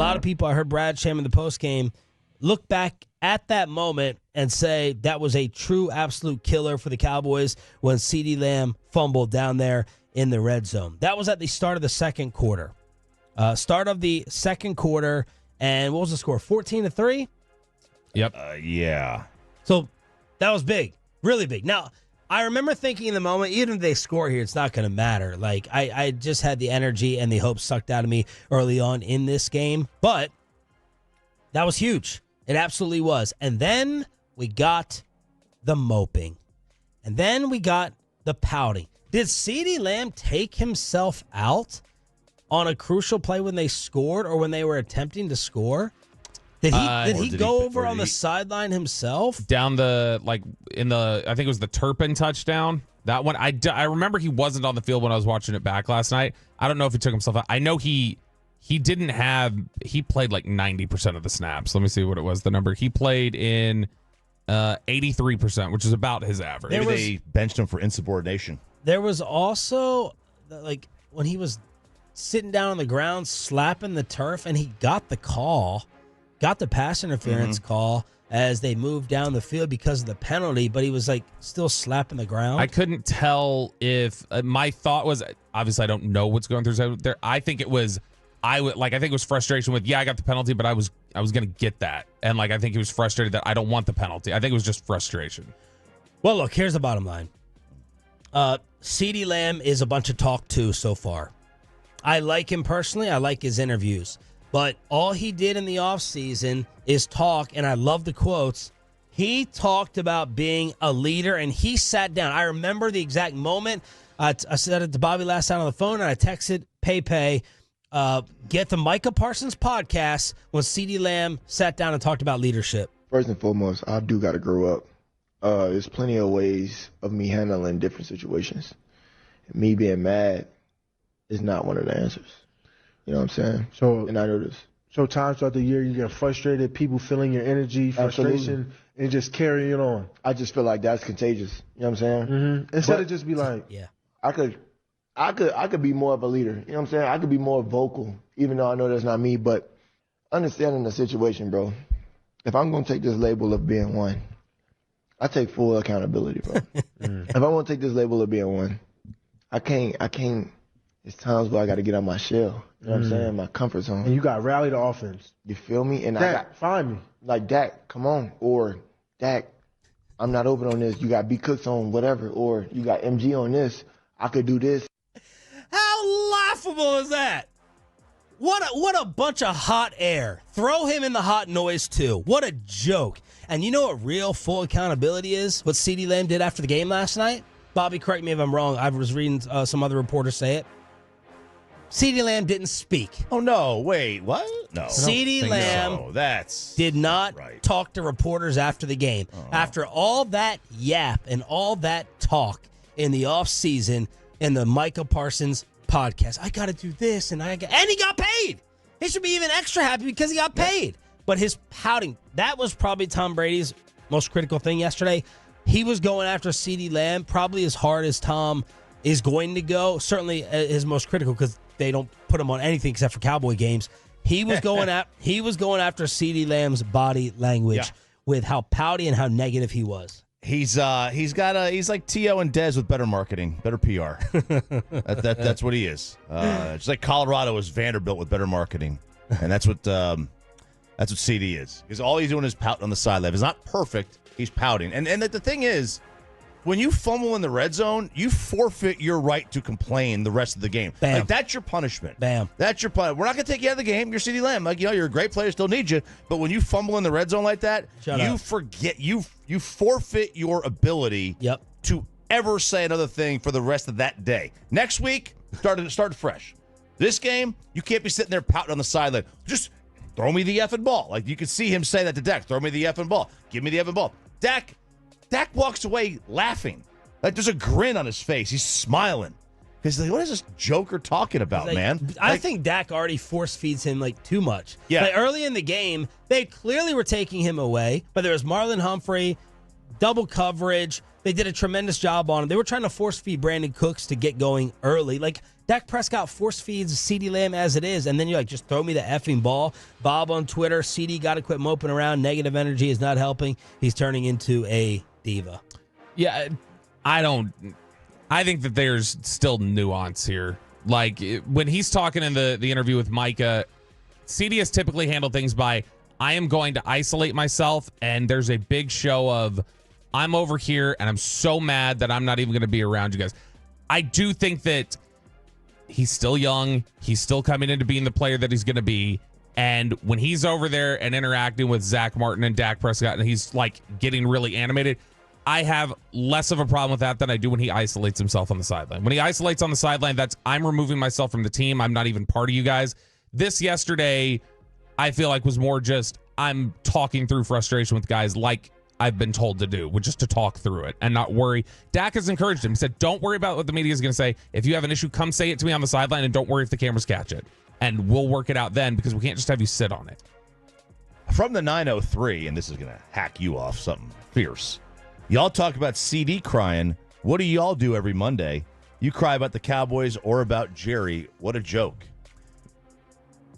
lot of people, I heard Brad Sham in the postgame, look back at that moment and say that was a true absolute killer for the Cowboys when CeeDee Lamb fumbled down there in the red zone. That was at the start of the second quarter. And what was the score? 14-3? Yep. Yeah. So that was big, really big. Now, I remember thinking in the moment, even if they score here, it's not going to matter. Like, I just had the energy and the hope sucked out of me early on in this game. But that was huge. It absolutely was. And then we got the moping. And then we got the pouting. Did CeeDee Lamb take himself out on a crucial play when they scored or when they were attempting to score? Did he go over on the sideline himself? Down I think it was the Turpin touchdown. That one, I remember he wasn't on the field when I was watching it back last night. I don't know if he took himself out. I know he played like 90% of the snaps. Let me see what it was. The number he played in 83%, which is about his average. Maybe they benched him for insubordination. There was also like when he was sitting down on the ground slapping the turf and he got the call. Got the pass interference call as they moved down the field because of the penalty, but he was like still slapping the ground. I couldn't tell if my thought was, obviously I don't know what's going through there. I think it was I think it was frustration with, I got the penalty, but I was going to get that. And I think he was frustrated that I don't want the penalty. I think it was just frustration. Well, look, here's the bottom line. CeeDee Lamb is a bunch of talk too so far. I like him personally. I like his interviews. But all he did in the offseason is talk, and I love the quotes. He talked about being a leader, and he sat down. I remember the exact moment. I said it to Bobby last night on the phone, and I texted Pepe, get the Micah Parsons podcast when CeeDee Lamb sat down and talked about leadership. First and foremost, I do got to grow up. There's plenty of ways of me handling different situations. Me being mad is not one of the answers. You know what I'm saying? And I know this. So times throughout the year you get frustrated, people feeling your energy, frustration, Absolutely. and just carrying it on. I just feel like that's contagious. You know what I'm saying? Mm-hmm. Instead of just be like, yeah, I could be more of a leader. You know what I'm saying? I could be more vocal, even though I know that's not me. But understanding the situation, bro. If I'm gonna take this label of being one, I take full accountability, bro. If I want to take this label of being one, I can't. It's times where I got to get out my shell. You know what I'm saying? My comfort zone. And you got to rally the offense. You feel me? And Dak, find me. Like, Dak, come on. Or, Dak, I'm not open on this. You got B. Cooks on whatever. Or you got MG on this. I could do this. How laughable is that? What a bunch of hot air. Throw him in the hot noise, too. What a joke. And you know what real full accountability is? What CeeDee Lamb did after the game last night? Bobby, correct me if I'm wrong. I was reading some other reporters say it. CeeDee Lamb didn't speak. Oh, no. Wait, what? No. CeeDee Lamb did not talk to reporters after the game. After all that yap and all that talk in the offseason in the Micah Parsons podcast, I got to do this, and he got paid. He should be even extra happy because he got paid. But his pouting, that was probably Tom Brady's most critical thing yesterday. He was going after CeeDee Lamb probably as hard as Tom is going to go. Certainly his most critical because they don't put him on anything except for Cowboy games. He was going after CeeDee Lamb's body language with how pouty and how negative he was. He's like T.O. and Dez with better marketing, better PR. That's what he is. It's like Colorado is Vanderbilt with better marketing, and that's what CeeDee is. Because all he's doing is pouting on the sideline. It's not perfect. He's pouting, and the thing is, when you fumble in the red zone, you forfeit your right to complain the rest of the game. Bam. Like, that's your punishment. Bam. That's your punishment. We're not going to take you out of the game. You're CeeDee Lamb. You're a great player. Still need you. But when you fumble in the red zone like that, forget you forfeit your ability to ever say another thing for the rest of that day. Next week, start fresh. This game, you can't be sitting there pouting on the sideline. Just throw me the effing ball. Like, you could see him say that to Dak. Throw me the effing ball. Give me the effing ball. Dak walks away laughing. Like, there's a grin on his face. He's smiling. Because like, what is this joker talking about, man? I think Dak already force feeds him too much. Yeah. Early in the game, they clearly were taking him away, but there was Marlon Humphrey, double coverage, They did a tremendous job on him. They were trying to force feed Brandon Cooks to get going early. Like, Dak Prescott force feeds CeeDee Lamb as it is, and then you're like, just throw me the effing ball. Bob on Twitter, CeeDee got to quit moping around. Negative energy is not helping. He's turning into a diva. Yeah, I think that there's still nuance here. Like, when he's talking in the interview with Micah, CeeDee has typically handled things by, I am going to isolate myself, and there's a big show of, I'm over here, and I'm so mad that I'm not even going to be around you guys. I do think that he's still young. He's still coming into being the player that he's going to be. And when he's over there and interacting with Zach Martin and Dak Prescott, and he's, like, getting really animated, I have less of a problem with that than I do when he isolates himself on the sideline. When he isolates on the sideline, that's, I'm removing myself from the team. I'm not even part of you guys. This yesterday, I feel like was more just, I'm talking through frustration with guys like I've been told to do, which is to talk through it and not worry. Dak has encouraged him. He said, don't worry about what the media is going to say. If you have an issue, come say it to me on the sideline, and don't worry if the cameras catch it. And we'll work it out then, because we can't just have you sit on it. From the 903, and this is going to hack you off something fierce. Y'all talk about CeeDee crying. What do y'all do every Monday? You cry about the Cowboys or about Jerry. What a joke.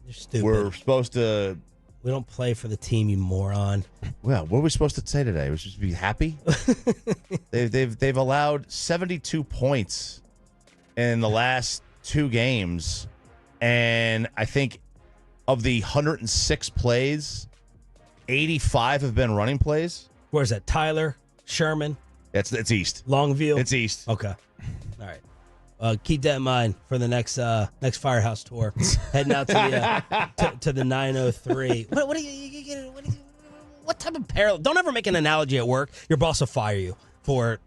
You're stupid. We're supposed to... We don't play for the team, you moron. Well, what are we supposed to say today? We're supposed to be happy? They've allowed 72 points in the last 2 games, and I think of the 106 plays, 85 have been running plays. Where's that? Tyler, Sherman? It's East. Longview? It's East. Okay. All right. Keep that in mind for the next Firehouse tour. Heading out to the 903. What type of parallel? Don't ever make an analogy at work. Your boss will fire you for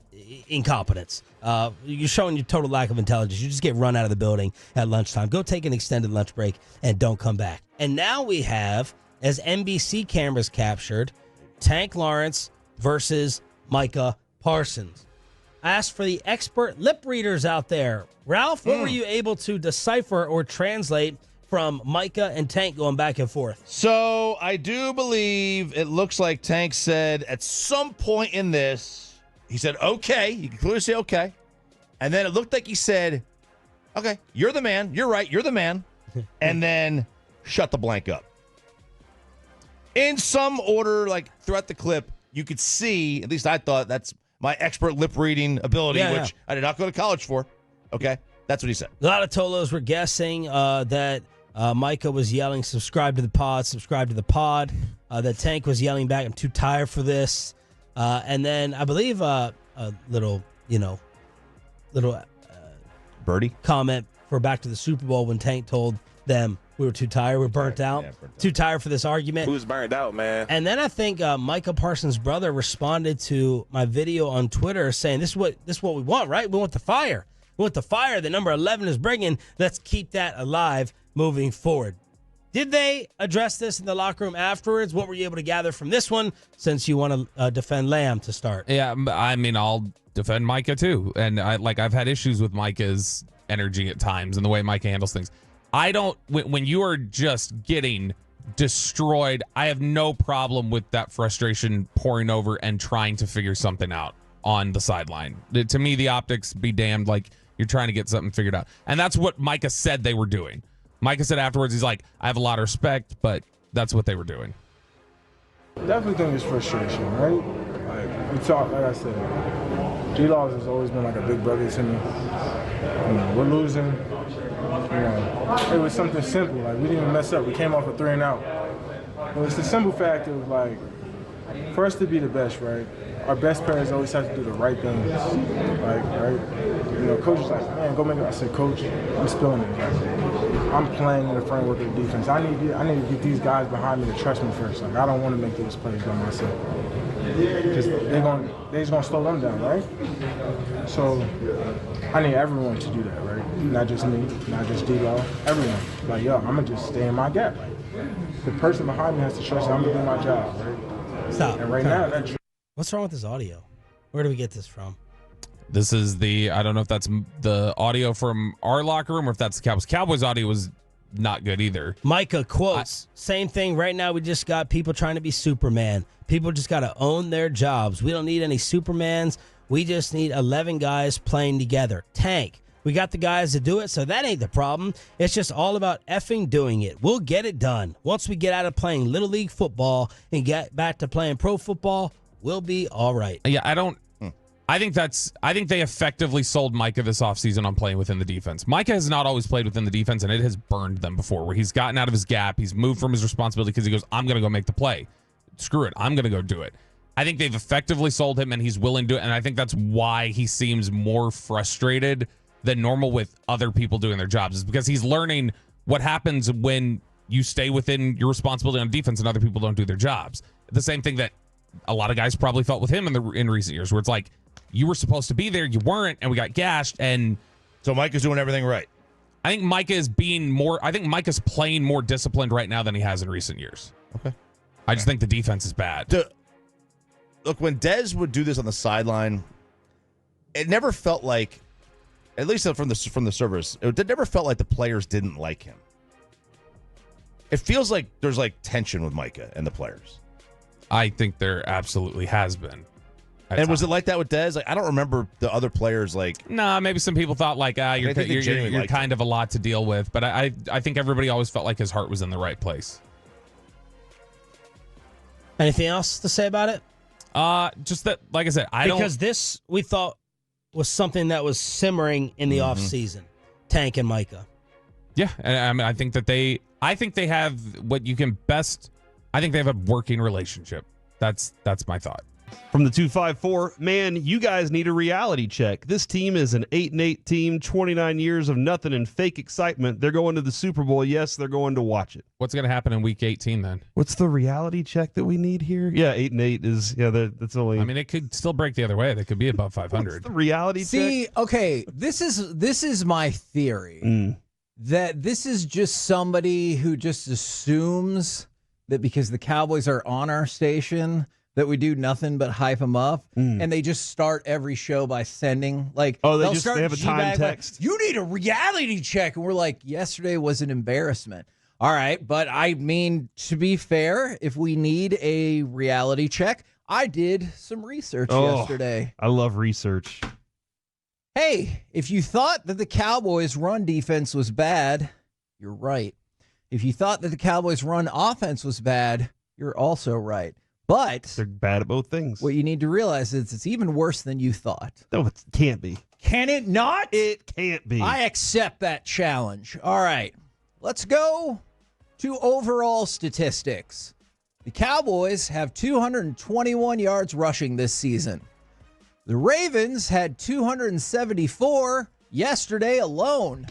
incompetence. You're showing your total lack of intelligence. You just get run out of the building at lunchtime. Go take an extended lunch break and don't come back. And now we have, as NBC cameras captured, Tank Lawrence versus Micah Parsons. Asked for the expert lip readers out there. Ralph, what were you able to decipher or translate from Micah and Tank going back and forth? So I do believe it looks like Tank said at some point in this, he said, okay. You can clearly say okay. And then it looked like he said, okay, you're the man. You're right. You're the man. And then shut the blank up. In some order, like throughout the clip, you could see, at least I thought, that's my expert lip reading ability, which I did not go to college for. Okay, that's what he said. A lot of Tolos were guessing that Micah was yelling, subscribe to the pod, subscribe to the pod. That Tank was yelling back, I'm too tired for this. And then I believe a little birdie comment for back to the Super Bowl when Tank told them we were too tired, we're burnt out, too tired for this argument. Who's burned out, man? And then I think Micah Parsons' brother responded to my video on Twitter saying, this is what we want, right? We want the fire. We want the fire that number 11 is bringing. Let's keep that alive moving forward. Did they address this in the locker room afterwards? What were you able to gather from this one, since you want to defend Lamb to start? Yeah, I mean, I'll defend Micah too. And I've had issues with Micah's energy at times and the way Micah handles things. When you are just getting destroyed, I have no problem with that frustration pouring over and trying to figure something out on the sideline. To me, the optics be damned, like you're trying to get something figured out. And that's what Micah said they were doing. Micah said afterwards, he's like, I have a lot of respect, but that's what they were doing. Definitely think it's frustration, right? Like we talk, like I said, G-Laws has always been like a big brother to me. We're losing. It was something simple. Like, we didn't even mess up. We came off a 3 and out. But it's the simple fact of, like, for us to be the best, right? Our best players always have to do the right things. Like, right? Coach is like, man, go make it. I said, Coach, I'm spilling it. Like, I'm playing in the framework of the defense. I need to get these guys behind me to trust me first. Like, I don't want to make those plays by myself. Because they're just going to slow them down, right? So I need everyone to do that, right? Not just me, not just D-Law, everyone. Like, yo, I'm going to just stay in my gap. Like, the person behind me has to trust me. I'm going to do my job, right? Stop. And right now, that's... What's wrong with this audio? Where do we get this from? This is I don't know if that's the audio from our locker room or if that's the Cowboys. Cowboys audio was not good either. Micah quotes, same thing. Right now, we just got people trying to be Superman. People just got to own their jobs. We don't need any Supermans We just need 11 guys playing together. Tank. We got the guys to do it, so that ain't the problem. It's just all about effing doing it. We'll get it done. Once we get out of playing Little League football and get back to playing pro football, we'll be all right. Yeah, I think they effectively sold Micah this offseason on playing within the defense. Micah has not always played within the defense, and it has burned them before, where he's gotten out of his gap. He's moved from his responsibility because he goes, I'm going to go make the play. Screw it. I'm going to go do it. I think they've effectively sold him, and he's willing to do it, and I think that's why he seems more frustrated than normal with other people doing their jobs, is because he's learning what happens when you stay within your responsibility on defense and other people don't do their jobs. The same thing that a lot of guys probably felt with him in recent years, where it's like, you were supposed to be there, you weren't, and we got gashed. And so Micah's doing everything right. I think Micah's playing more disciplined right now than he has in recent years. Okay. I just think the defense is bad. Look, when Dez would do this on the sideline, it never felt like, at least from the servers, it never felt like the players didn't like him. It feels like there's like tension with Micah and the players. I think there absolutely has been. And was it like that with Dez? Like, I don't remember the other players like. Nah, maybe some people thought like, you're kind of a lot to deal with. But I think everybody always felt like his heart was in the right place. Anything else to say about it? Just that, like I said, because this we thought was something that was simmering in the off season. Tank and Micah. Yeah, and I mean, I think they have what you can best. I think they have a working relationship. That's my thought. From the 254, man, you guys need a reality check. This team is an 8-8 team, 29 years of nothing and fake excitement. They're going to the Super Bowl. Yes, they're going to watch it. What's going to happen in Week 18 then? What's the reality check that we need here? Yeah, 8-8 is that's only. I mean, it could still break the other way. They could be above 500. What's the reality check? See, okay, this is my theory that this is just somebody who just assumes that because the Cowboys are on our station, that we do nothing but hype them up, and they just start every show by sending like, they have a time text. Like, you need a reality check, and we're like, yesterday was an embarrassment. All right, but I mean, to be fair, if we need a reality check, I did some research yesterday. I love research. Hey, if you thought that the Cowboys' run defense was bad, you're right. If you thought that the Cowboys' run offense was bad, you're also right. But they're bad at both things. What you need to realize is it's even worse than you thought. No, it can't be. Can it not? It can't be. I accept that challenge. All right. Let's go to overall statistics. The Cowboys have 221 yards rushing this season. The Ravens had 274 yesterday alone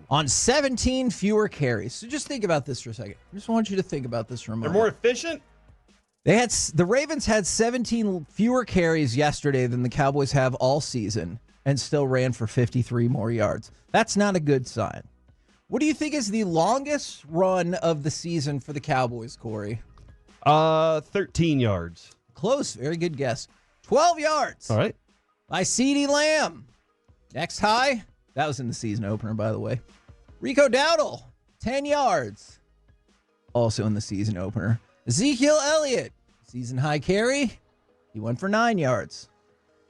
on 17 fewer carries. So just think about this for a second. I just want you to think about this for a moment. They're more efficient? The Ravens had 17 fewer carries yesterday than the Cowboys have all season and still ran for 53 more yards. That's not a good sign. What do you think is the longest run of the season for the Cowboys, Corey? 13 yards. Close. Very good guess. 12 yards. All right. By CeeDee Lamb. Next high. That was in the season opener, by the way. Rico Dowdle. 10 yards. Also in the season opener. Ezekiel Elliott, season high carry. He went for 9 yards.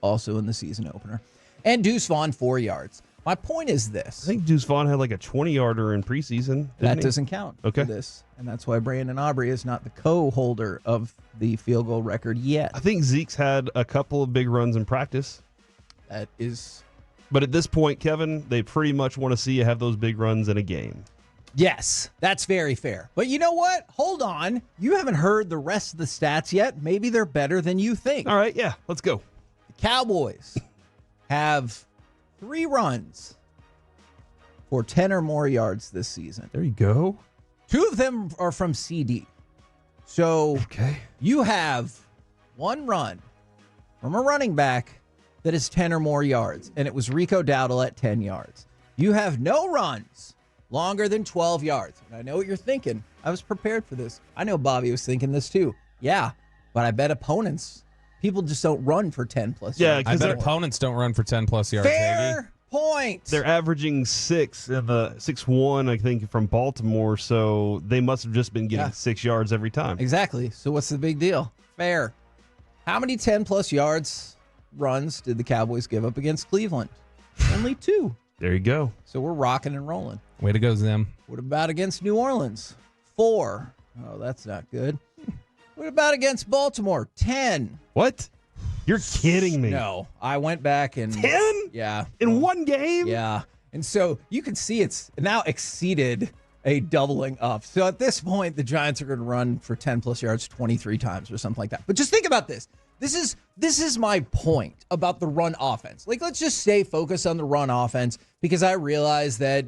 Also in the season opener. And Deuce Vaughn, 4 yards. My point is this. I think Deuce Vaughn had like a 20-yarder in preseason. That doesn't count for this. And that's why Brandon Aubrey is not the co-holder of the field goal record yet. I think Zeke's had a couple of big runs in practice. That is. But at this point, Kevin, they pretty much want to see you have those big runs in a game. Yes, that's very fair. But you know what? Hold on. You haven't heard the rest of the stats yet. Maybe they're better than you think. All right, yeah, let's go. The Cowboys have 3 runs for 10 or more yards this season. There you go. 2 of them are from CD. So you have 1 run from a running back that is 10 or more yards, and it was Rico Dowdle at 10 yards. You have no runs longer than 12 yards. And I know what you're thinking. I was prepared for this. I know Bobby was thinking this too. Yeah, but I bet people just don't run for 10-plus yards. I bet opponents don't run for 10-plus yards. Fair point. They're averaging 6 in the 6-1, I think, from Baltimore, so they must have just been getting 6 yards every time. Exactly. So what's the big deal? Fair. How many 10-plus yards runs did the Cowboys give up against Cleveland? Only 2. There you go. So we're rocking and rolling. Way to go, Zim. What about against New Orleans? 4. Oh, that's not good. What about against Baltimore? 10. What? You're kidding me. No, I went back and 10? Yeah. In one game? Yeah. And so you can see it's now exceeded a doubling up. So at this point, the Giants are going to run for 10 plus yards 23 times or something like that. But just think about this. This is my point about the run offense. Like, let's just stay focused on the run offense because I realize that,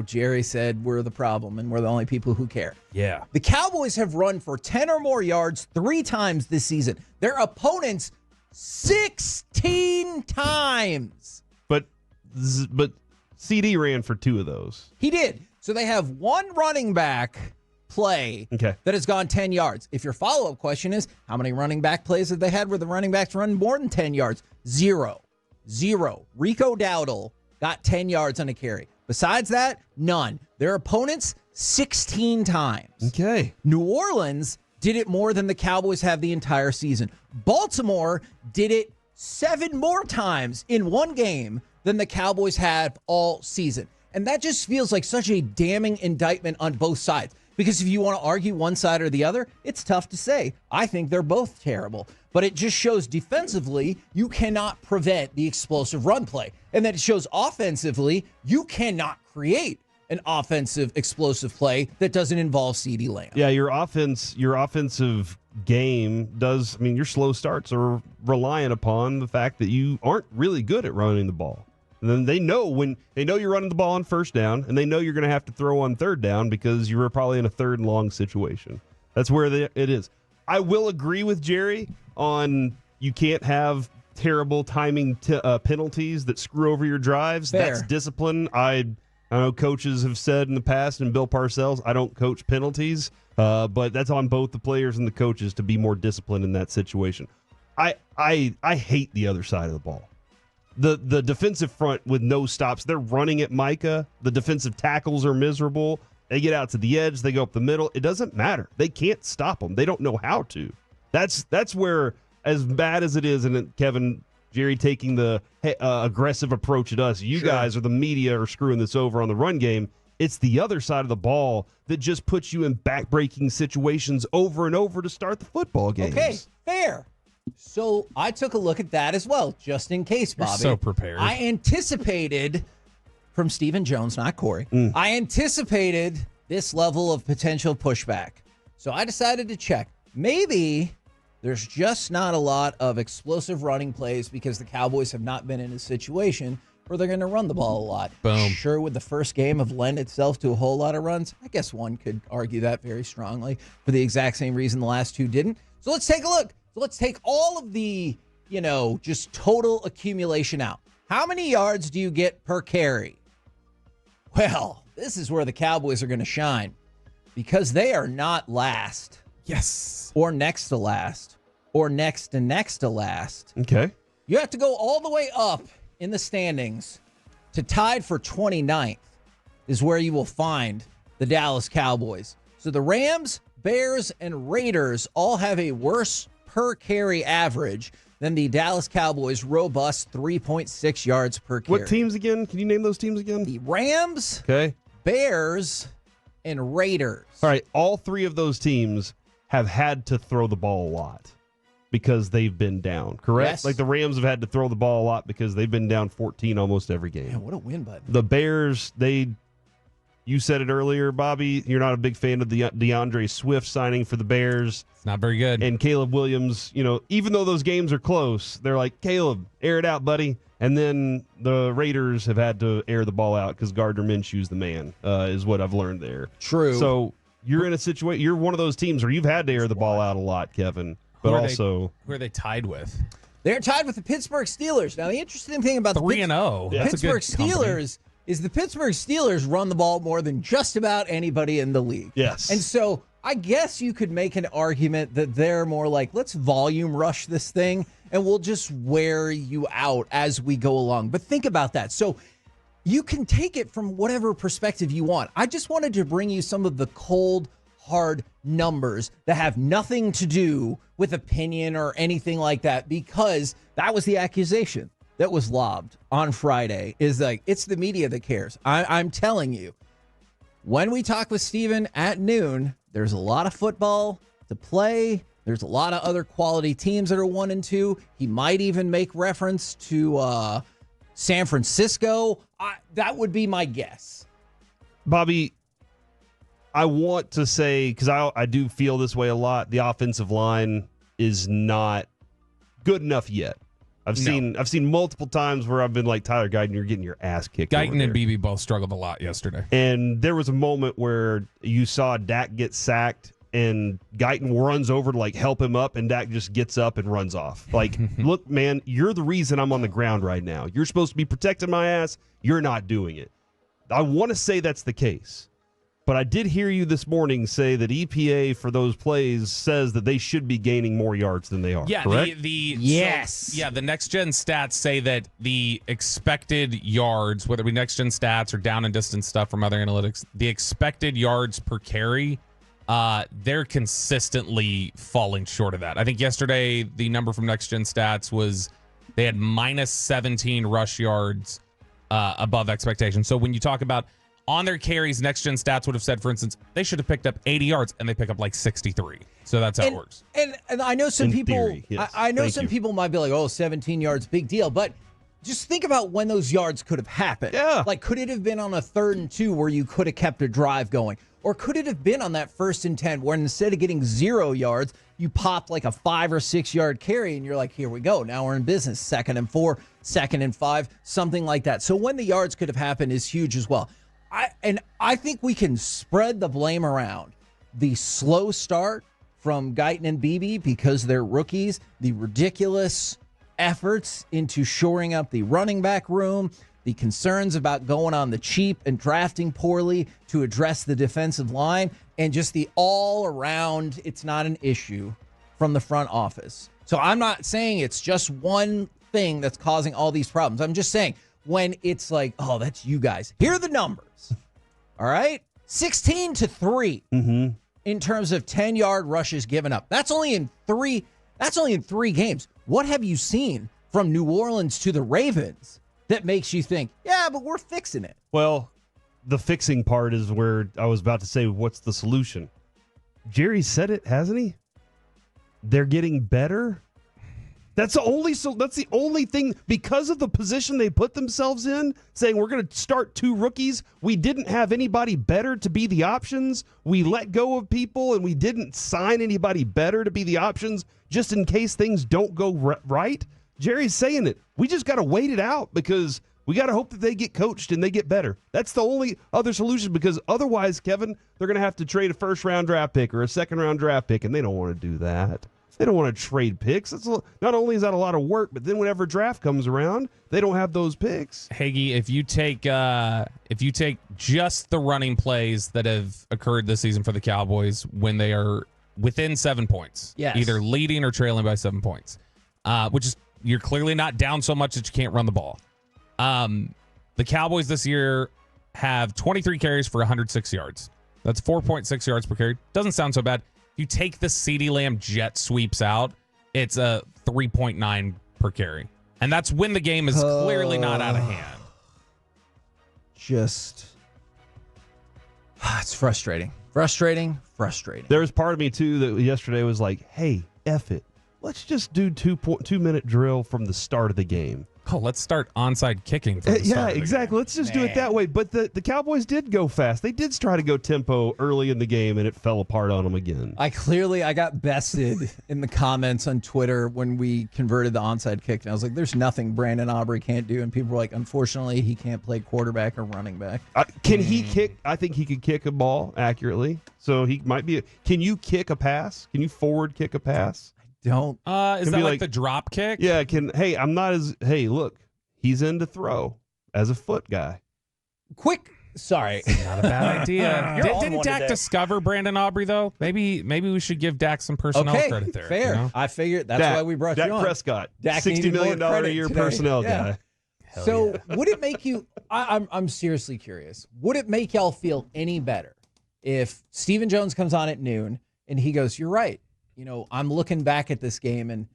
Jerry said we're the problem and we're the only people who care. Yeah. The Cowboys have run for 10 or more yards 3 times this season. Their opponents 16 times. But CeeDee ran for 2 of those. He did. So they have one running back play that has gone 10 yards. If your follow-up question is, how many running back plays have they had where the running backs run more than 10 yards? 0. Rico Dowdle got 10 yards on a carry. Besides that, none. Their opponents, 16 times. Okay. New Orleans did it more than the Cowboys have the entire season. Baltimore did it 7 more times in one game than the Cowboys have all season. And that just feels like such a damning indictment on both sides. Because if you want to argue one side or the other, it's tough to say. I think they're both terrible. But it just shows defensively, you cannot prevent the explosive run play. And then it shows offensively, you cannot create an offensive explosive play that doesn't involve CeeDee Lamb. Yeah, your offensive game does, your slow starts are reliant upon the fact that you aren't really good at running the ball. And then they know you're running the ball on first down, and they know you're going to have to throw on third down because you were probably in a 3rd and long situation. That's where it is. I will agree with Jerry on you can't have terrible timing penalties that screw over your drives. Fair. That's discipline. I know coaches have said in the past, and Bill Parcells, I don't coach penalties, but that's on both the players and the coaches to be more disciplined in that situation. I hate the other side of the ball. The defensive front with no stops, they're running at Micah. The defensive tackles are miserable. They get out to the edge. They go up the middle. It doesn't matter. They can't stop them. They don't know how to. That's where, as bad as it is, and Kevin, Jerry taking the aggressive approach at us, you guys or the media are screwing this over on the run game. It's the other side of the ball that just puts you in back-breaking situations over and over to start the football games. Okay, fair. So I took a look at that as well, just in case, Bobby. You're so prepared. I anticipated, from Stephen Jones, not Corey, I anticipated this level of potential pushback. So I decided to check. Maybe there's just not a lot of explosive running plays because the Cowboys have not been in a situation where they're going to run the ball a lot. Boom. Sure, would the first game have lent itself to a whole lot of runs? I guess one could argue that very strongly for the exact same reason the last 2 didn't. So let's take a look. So let's take all of the, just total accumulation out. How many yards do you get per carry? Well, this is where the Cowboys are going to shine because they are not last. Yes. Or next to last. Or next to next to last. Okay. You have to go all the way up in the standings to tied for 29th is where you will find the Dallas Cowboys. So the Rams, Bears, and Raiders all have a worse per carry average than the Dallas Cowboys' robust 3.6 yards per carry. What teams again? Can you name those teams again? The Rams, okay, Bears, and Raiders. All right, all 3 of those teams have had to throw the ball a lot because they've been down, correct? Yes. Like the Rams have had to throw the ball a lot because they've been down 14 almost every game. Man, what a win button. The Bears, you said it earlier, Bobby, you're not a big fan of the DeAndre Swift signing for the Bears. It's not very good. And Caleb Williams, even though those games are close, they're like, Caleb, air it out, buddy. And then the Raiders have had to air the ball out because Gardner Minshew's the man, is what I've learned there. True. So you're in a situation, you're one of those teams where you've had to air the ball out a lot, Kevin. But who are they tied with? They're tied with the Pittsburgh Steelers. Now, the interesting thing about the 3-0. Pittsburgh Steelers is the Pittsburgh Steelers run the ball more than just about anybody in the league. Yes. And so I guess you could make an argument that they're more like, let's volume rush this thing and we'll just wear you out as we go along. But think about that. So you can take it from whatever perspective you want. I just wanted to bring you some of the cold, hard numbers that have nothing to do with opinion or anything like that, because that was the accusation that was lobbed on Friday, is like, it's the media that cares. I'm telling you, when we talk with Steven at noon, there's a lot of football to play. There's a lot of other quality teams that are 1-2. He might even make reference to San Francisco. That would be my guess. Bobby, I want to say, because I do feel this way a lot, the offensive line is not good enough yet. I've seen multiple times where I've been like, Tyler Guyton, you're getting your ass kicked. Guyton and BB both struggled a lot yesterday. And there was a moment where you saw Dak get sacked and Guyton runs over to like help him up, and Dak just gets up and runs off. Like, look, man, you're the reason I'm on the ground right now. You're supposed to be protecting my ass. You're not doing it. I want to say that's the case. But I did hear you this morning say that EPA for those plays says that they should be gaining more yards than they are. Yeah, correct? The next gen stats say that the expected yards, whether it be next gen stats or down and distance stuff from other analytics, the expected yards per carry, they're consistently falling short of that. I think yesterday the number from next gen stats was they had minus 17 rush yards above expectation. So when you talk about on their carries, next gen stats would have said, for instance, they should have picked up 80 yards, and they pick up like 63. So that's how it works. And I know some people. Theory, yes. I know some people might be like, "Oh, 17 yards, big deal," but just think about when those yards could have happened. Yeah. Like, could it have been on a 3rd and 2 where you could have kept a drive going? Or could it have been on that 1st and 10 where instead of getting 0 yards, you popped like a 5 or 6 yard carry and you're like, here we go. Now we're in business. 2nd and 4, 2nd and 5, something like that. So when the yards could have happened is huge as well. I think we can spread the blame around. The slow start from Guyton and BB because they're rookies, the ridiculous efforts into shoring up the running back room, the concerns about going on the cheap and drafting poorly to address the defensive line, and just the all around, it's not an issue from the front office. So I'm not saying it's just one thing that's causing all these problems. I'm just saying when it's like, oh, that's you guys. Here are the numbers. All right? 16-3 in terms of 10-yard rushes given up. That's only in 3 games. What have you seen from New Orleans to the Ravens that makes you think, yeah, but we're fixing it? Well, the fixing part is where I was about to say, what's the solution? Jerry said it, hasn't he? They're getting better. That's the only thing, because of the position they put themselves in, saying we're going to start 2 rookies. We didn't have anybody better to be the options. We let go of people, and we didn't sign anybody better to be the options just in case things don't go right. Jerry's saying it. We just got to wait it out because we got to hope that they get coached and they get better. That's the only other solution, because otherwise, Kevin, they're going to have to trade a 1st-round draft pick or a 2nd-round draft pick, and they don't want to do that. They don't want to trade picks. Not only is that a lot of work, but then whenever draft comes around, they don't have those picks. Hagee, if you take just the running plays that have occurred this season for the Cowboys when they are within 7 points, yes, either leading or trailing by 7 points, which is you're clearly not down so much that you can't run the ball. The Cowboys this year have 23 carries for 106 yards. That's 4.6 yards per carry. Doesn't sound so bad. If you take the CeeDee Lamb jet sweeps out, it's a 3.9 per carry. And that's when the game is clearly not out of hand. Just, it's frustrating. Frustrating. There was part of me, too, that yesterday was like, hey, F it. Let's just do 2-minute drill from the start of the game. Oh, let's start onside kicking. From the start of the exactly. game. Let's just do it that way. But the Cowboys did go fast. They did try to go tempo early in the game, and it fell apart on them again. I got bested in the comments on Twitter when we converted the onside kick. And I was like, there's nothing Brandon Aubrey can't do. And people were like, unfortunately, he can't play quarterback or running back. Can he kick? I think he could kick a ball accurately. So he might be. Can you kick a pass? Can you forward kick a pass? Don't. Is that like the drop kick? Yeah. Look, he's in to throw as a foot guy. Sorry. Not a bad idea. Didn't Dak discover Brandon Aubrey, though? Maybe we should give Dak some personnel credit there. Fair. You know? I figured that's why we brought you on. Dak Prescott, $60 million a year today. Personnel guy. So would it make you, I'm seriously curious, would it make y'all feel any better if Stephen Jones comes on at noon and he goes, you're right. I'm looking back at this game and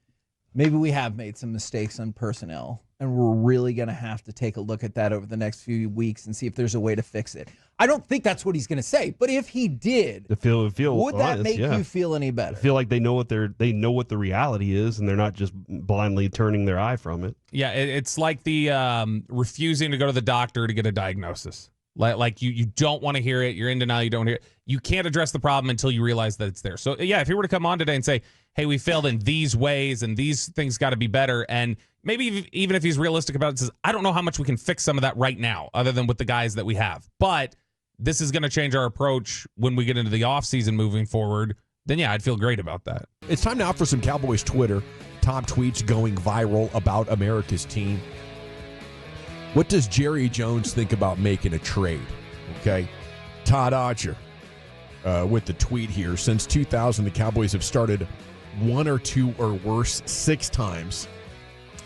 maybe we have made some mistakes on personnel, and we're really going to have to take a look at that over the next few weeks and see if there's a way to fix it. I don't think that's what he's going to say, but if he did, would that make you feel any better? I feel like they know what the reality is, and they're not just blindly turning their eye from it. Yeah, it's like the refusing to go to the doctor to get a diagnosis. Like you don't want to hear it. You're in denial. You don't hear it. You can't address the problem until you realize that it's there. So, yeah, if he were to come on today and say, hey, we failed in these ways and these things got to be better, and maybe even if he's realistic about it, says, I don't know how much we can fix some of that right now other than with the guys that we have. But this is going to change our approach when we get into the offseason moving forward, then, yeah, I'd feel great about that. It's time now for some Cowboys Twitter top tweets going viral about America's team. What does Jerry Jones think about making a trade? Okay. Todd Archer with the tweet here. Since 2000, the Cowboys have started 1 or 2 or worse 6 times.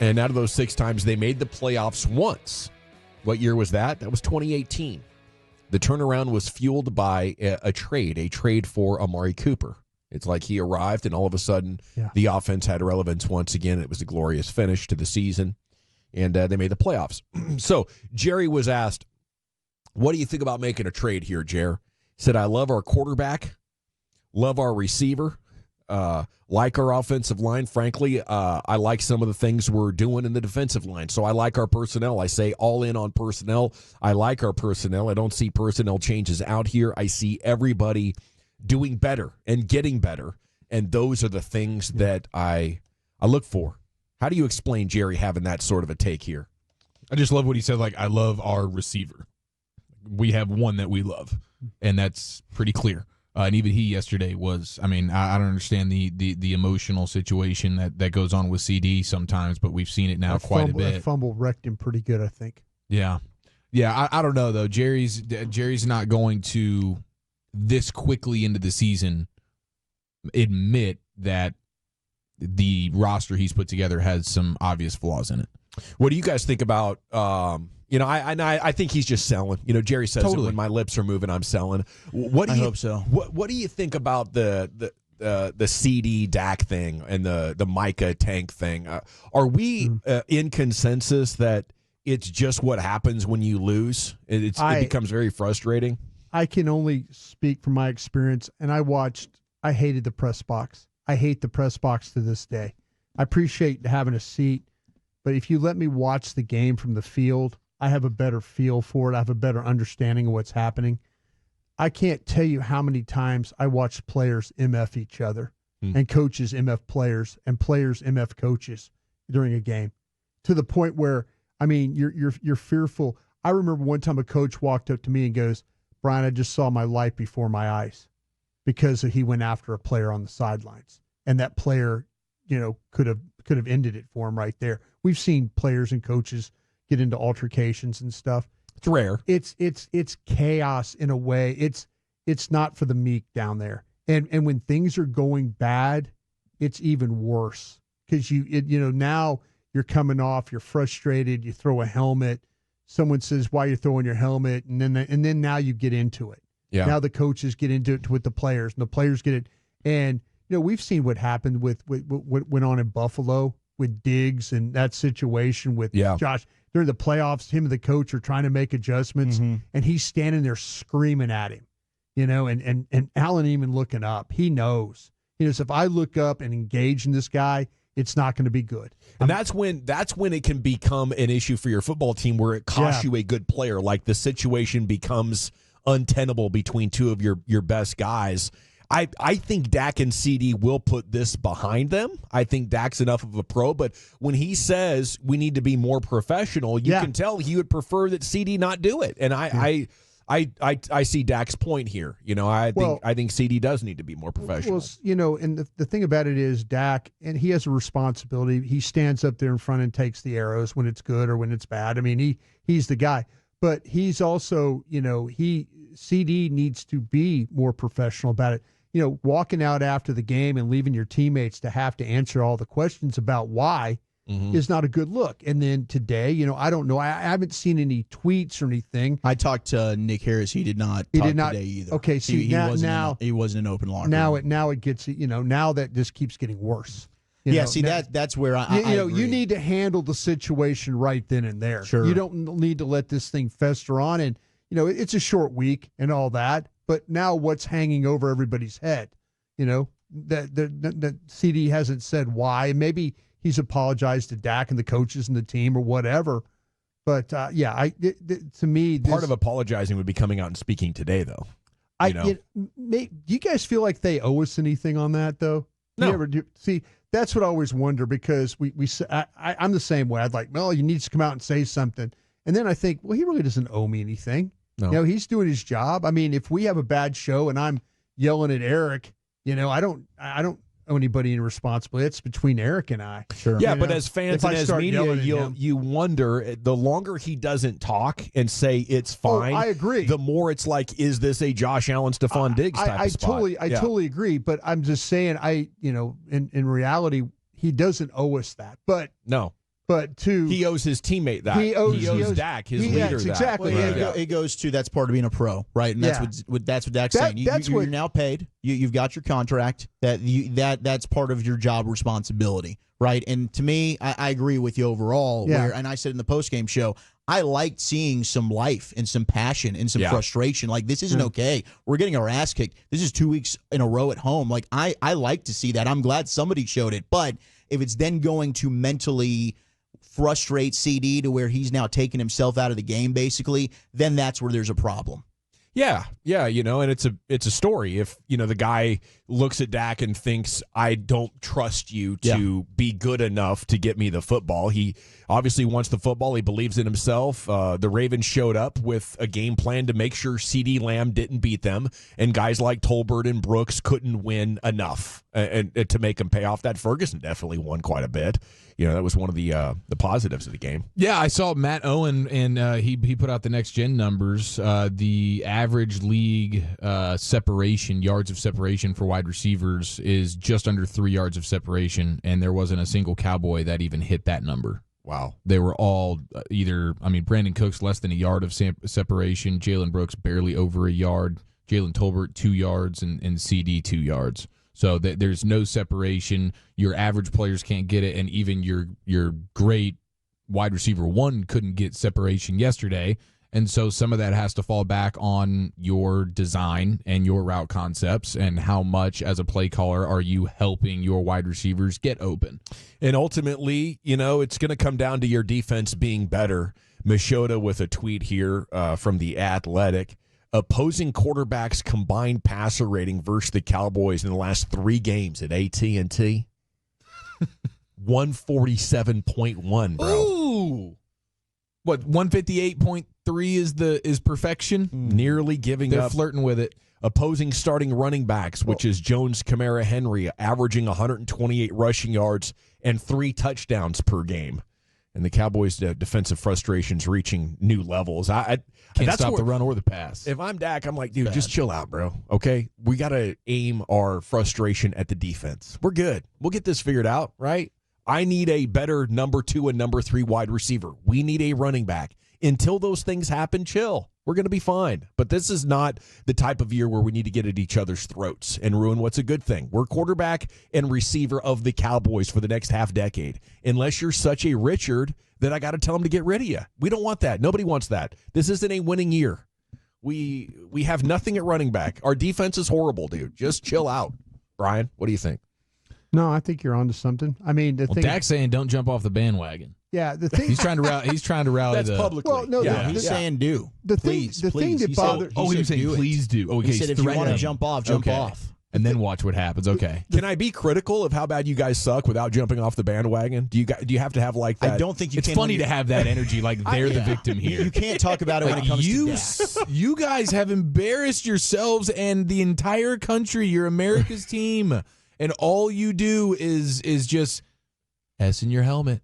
And out of those 6 times, they made the playoffs once. What year was that? That was 2018. The turnaround was fueled by a trade for Amari Cooper. It's like he arrived, and all of a sudden, the offense had relevance once again. It was a glorious finish to the season. And they made the playoffs. So Jerry was asked, what do you think about making a trade here, Jer? He said, I love our quarterback, love our receiver, like our offensive line. Frankly, I like some of the things we're doing in the defensive line. So I like our personnel. I say all in on personnel. I like our personnel. I don't see personnel changes out here. I see everybody doing better and getting better. And those are the things that I look for. How do you explain Jerry having that sort of a take here? I just love what he said. Like, I love our receiver. We have one that we love, and that's pretty clear. And even he yesterday was, I mean, I don't understand the emotional situation that goes on with CeeDee sometimes, but we've seen it now quite a bit. That fumble wrecked him pretty good, I think. Yeah. Yeah, I don't know, though. Jerry's not going to, this quickly into the season, admit that the roster he's put together has some obvious flaws in it. What do you guys think about, I think he's just selling. Jerry says totally. When my lips are moving, I'm selling. I hope so. What do you think about the CeeDee Dak thing and the Micah Tank thing? Are we in consensus that it's just what happens when you lose? It becomes very frustrating. I can only speak from my experience, and I hated the press box. I hate the press box to this day. I appreciate having a seat, but if you let me watch the game from the field, I have a better feel for it. I have a better understanding of what's happening. I can't tell you how many times I watched players MF each other and coaches MF players and players MF coaches during a game, to the point where, I mean, you're fearful. I remember one time a coach walked up to me and goes, Brian, I just saw my life before my eyes, because he went after a player on the sidelines, and that player, could have ended it for him right there. We've seen players and coaches get into altercations and stuff. It's rare. It's chaos in a way. It's not for the meek down there. And when things are going bad, it's even worse, because now you're coming off, you're frustrated, you throw a helmet. Someone says, why are you throwing your helmet? And then now you get into it. Yeah. Now the coaches get into it with the players, and the players get it. And, we've seen what happened with what went on in Buffalo with Diggs and that situation with Josh. During the playoffs, him and the coach are trying to make adjustments, and he's standing there screaming at him, and Allen even looking up. He knows. So if I look up and engage in this guy, it's not going to be good. And that's when it can become an issue for your football team, where it costs you a good player. Like the situation becomes untenable between two of your best guys. I think Dak and CeeDee will put this behind them. I think Dak's enough of a pro, but when he says we need to be more professional, you can tell he would prefer that CeeDee not do it. And I see Dak's point here. I think CeeDee does need to be more professional. Well, and the thing about it is Dak, and he has a responsibility. He stands up there in front and takes the arrows when it's good or when it's bad. I mean, he's the guy. But he's also, CeeDee needs to be more professional about it. Walking out after the game and leaving your teammates to have to answer all the questions about why, is not a good look. And then today, I don't know. I haven't seen any tweets or anything. I talked to Nick Harris. He did not talk today either. Okay, see, he wasn't an open locker. Now it gets, now that just keeps getting worse. That's where I agree. You need to handle the situation right then and there. Sure. You don't need to let this thing fester on. And, it's a short week and all that. But now what's hanging over everybody's head? That CeeDee hasn't said why. Maybe he's apologized to Dak and the coaches and the team or whatever. But, to me, part of apologizing would be coming out and speaking today, though. Do you guys feel like they owe us anything on that, though? No. See, that's what I always wonder, because I'm the same way. I'd like, well, you need to come out and say something. And then I think, well, he really doesn't owe me anything. No. He's doing his job. I mean, if we have a bad show and I'm yelling at Eric, I don't owe anybody any responsibility. It's between Eric and I. Sure. Yeah, but as fans and as media, you wonder, the longer he doesn't talk and say it's fine, I agree. The more it's like, is this a Josh Allen, Stephon Diggs type of spot? I totally agree. But I'm just saying, in reality, he doesn't owe us that. But no. But he owes his teammate that. He owes Dak, his leader, that. Exactly. Well, it goes to, that's part of being a pro, right? And that's what Dak's saying. You're now paid. You've got your contract. That's part of your job responsibility, right? And to me, I agree with you overall. And I said in the postgame show, I liked seeing some life and some passion and some frustration. Like, this isn't okay. We're getting our ass kicked. This is 2 weeks in a row at home. Like, I like to see that. I'm glad somebody showed it. But if it's then going to mentally frustrate CeeDee to where he's now taking himself out of the game, basically, then that's where there's a problem. Yeah, and it's a story. If, the guy looks at Dak and thinks, I don't trust you to be good enough to get me the football. He obviously wants the football. He believes in himself. The Ravens showed up with a game plan to make sure CeeDee Lamb didn't beat them, and guys like Tolbert and Brooks couldn't win enough and to make them pay off. That Ferguson definitely won quite a bit. That was one of the positives of the game. Yeah, I saw Matt Owen, and he put out the next gen numbers. The average league separation, yards of separation for wide receivers is just under 3 yards of separation, and there wasn't a single Cowboy that even hit that number. Wow. They were all Brandon Cooks less than a yard of separation, Jalen Brooks barely over a yard, Jalen Tolbert 2 yards, and CeeDee 2 yards. So there's no separation. Your average players can't get it, and even your great wide receiver one couldn't get separation yesterday. And so some of that has to fall back on your design and your route concepts and how much, as a play caller, are you helping your wide receivers get open. And ultimately, it's going to come down to your defense being better. Machota with a tweet here from The Athletic. Opposing quarterbacks' combined passer rating versus the Cowboys in the last 3 games at AT&T, 147.1, bro. Ooh. What, 158.3 is perfection? Nearly giving They're up. They're flirting with it. Opposing starting running backs, which is Jones, Kamara, Henry, averaging 128 rushing yards and 3 touchdowns per game. And the Cowboys' defensive frustrations reaching new levels. Can't stop the run or the pass. If I'm Dak, I'm like, dude, just chill out, bro. Okay? We got to aim our frustration at the defense. We're good. We'll get this figured out, right? I need a better number 2 and number 3 wide receiver. We need a running back. Until those things happen, chill. We're going to be fine. But this is not the type of year where we need to get at each other's throats and ruin what's a good thing. We're quarterback and receiver of the Cowboys for the next half decade. Unless you're such a Richard that I got to tell him to get rid of you. We don't want that. Nobody wants that. This isn't a winning year. We have nothing at running back. Our defense is horrible, dude. Just chill out. Brian, what do you think? No, I think you're onto something. I mean, Dak's saying don't jump off the bandwagon. Yeah, the thing he's trying to rally. That's publicly. Well, no, he's saying do. The thing that bothers. He's saying please do. Okay, he said if you want to jump off, jump off. And then watch what happens. Okay. Can I be critical of how bad you guys suck without jumping off the bandwagon? Do you have to have like that? I don't think you can. It's funny to have that energy like they're the victim here. You can't talk about it when it comes to Dak. You guys have embarrassed yourselves and the entire country. You're America's team. And all you do is just S in your helmet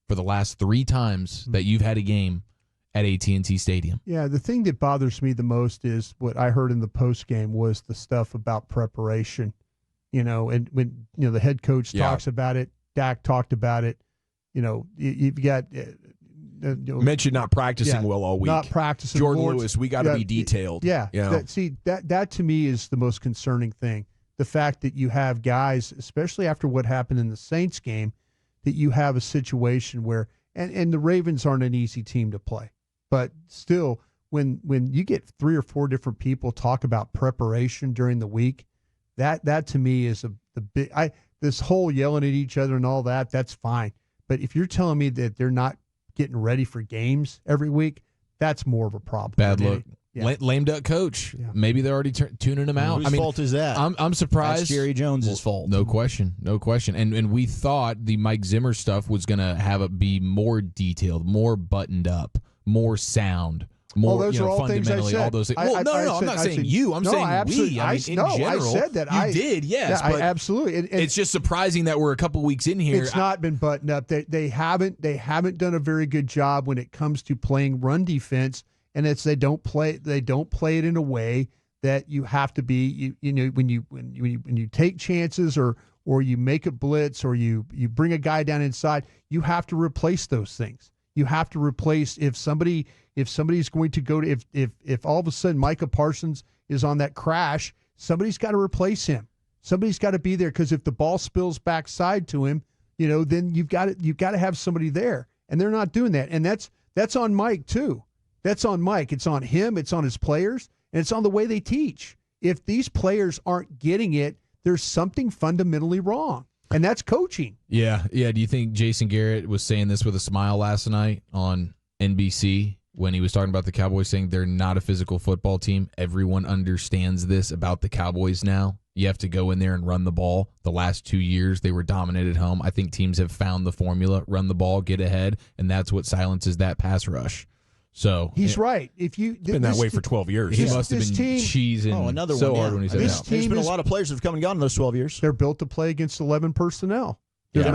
for the last 3 times that you've had a game at AT&T Stadium. Yeah, the thing that bothers me the most is what I heard in the post game was the stuff about preparation. And when the head coach talks about it, Dak talked about it. you've got. Mentioned not practicing well all week. Not practicing. Jordan Lewis, we got to be detailed. Yeah. You know? That to me is the most concerning thing. The fact that you have guys, especially after what happened in the Saints game, that you have a situation where, and the Ravens aren't an easy team to play, but still, when you get 3 or 4 different people talk about preparation during the week, that to me is the big. This whole yelling at each other and all that, that's fine. But if you're telling me that they're not getting ready for games every week, that's more of a problem. Bad look. Yeah. Lame duck coach. Yeah. Maybe they're already tuning him out. Whose fault is that? I'm surprised. That's Jerry Jones' fault. No question. And we thought the Mike Zimmer stuff was going to have it be more detailed, more buttoned up, more sound. More, those are all fundamentally, things I said. all those things. I'm not saying you. I'm saying we. I mean, in general, I said that. You did, yes. Yeah, but absolutely. It's just surprising that we're a couple weeks in here. It's not been buttoned up. They haven't done a very good job when it comes to playing run defense, and they don't play it in a way that you have to be. When you take chances or you make a blitz or you bring a guy down inside, you have to replace those things. You have to replace if somebody's going to go to if all of a sudden Micah Parsons is on that crash, somebody's got to replace him. Somebody's got to be there, because if the ball spills backside to him, then you've got to have somebody there, and they're not doing that. And that's on Mike too. That's on Mike. It's on him. It's on his players, and it's on the way they teach. If these players aren't getting it, there's something fundamentally wrong. And that's coaching. Yeah. Do you think Jason Garrett was saying this with a smile last night on NBC when he was talking about the Cowboys, saying they're not a physical football team? Everyone understands this about the Cowboys now. You have to go in there and run the ball. The last 2 years, they were dominant at home. I think teams have found the formula, run the ball, get ahead, and that's what silences that pass rush. So he's right. If you been that way for 12 years, he must have been cheesing another so one, hard when he said that. There's been a lot of players that have come and gone in those 12 years. They're built to play against 11 personnel. They're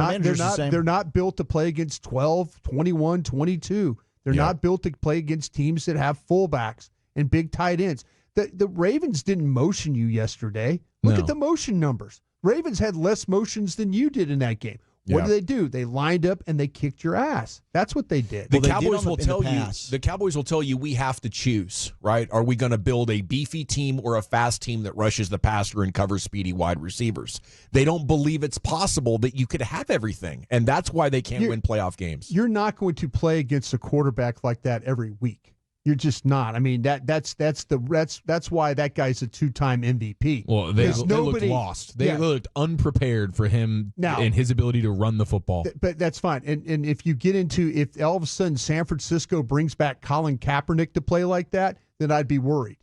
not built to play against 12, 21, 22. They're not built to play against teams that have fullbacks and big tight ends. The Ravens didn't motion you yesterday. Look at the motion numbers. Ravens had less motions than you did in that game. What do? They lined up and they kicked your ass. That's what they did. The Cowboys will tell you. The Cowboys will tell you we have to choose, right? Are we going to build a beefy team or a fast team that rushes the passer and covers speedy wide receivers? They don't believe it's possible that you could have everything, and that's why they can't win playoff games. You're not going to play against a quarterback like that every week. You're just not. I mean, that's why that guy's a 2-time MVP. Well, they looked lost. They looked unprepared for him and his ability to run the football. But that's fine. And if you get into, if all of a sudden San Francisco brings back Colin Kaepernick to play like that, then I'd be worried.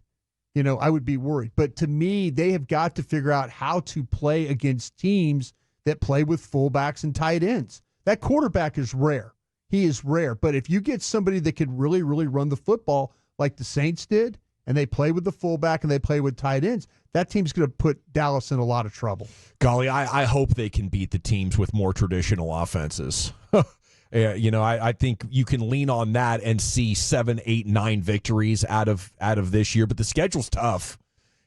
I would be worried. But to me, they have got to figure out how to play against teams that play with fullbacks and tight ends. That quarterback is rare. He is rare. But if you get somebody that could really, really run the football like the Saints did, and they play with the fullback and they play with tight ends, that team's going to put Dallas in a lot of trouble. Golly, I hope they can beat the teams with more traditional offenses. I think you can lean on that and see 7, 8, 9 victories out of this year. But the schedule's tough,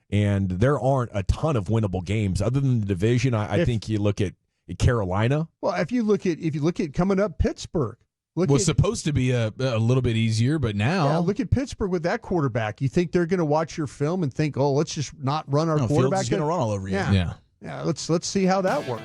and there aren't a ton of winnable games other than the division. I think you look at Carolina. Well, if you look at coming up, Pittsburgh. Was supposed to be a little bit easier, but now look at Pittsburgh with that quarterback. You think they're going to watch your film and think, "Oh, let's just not run our quarterback"? Fields is going to run all over you. Yeah. Let's see how that works.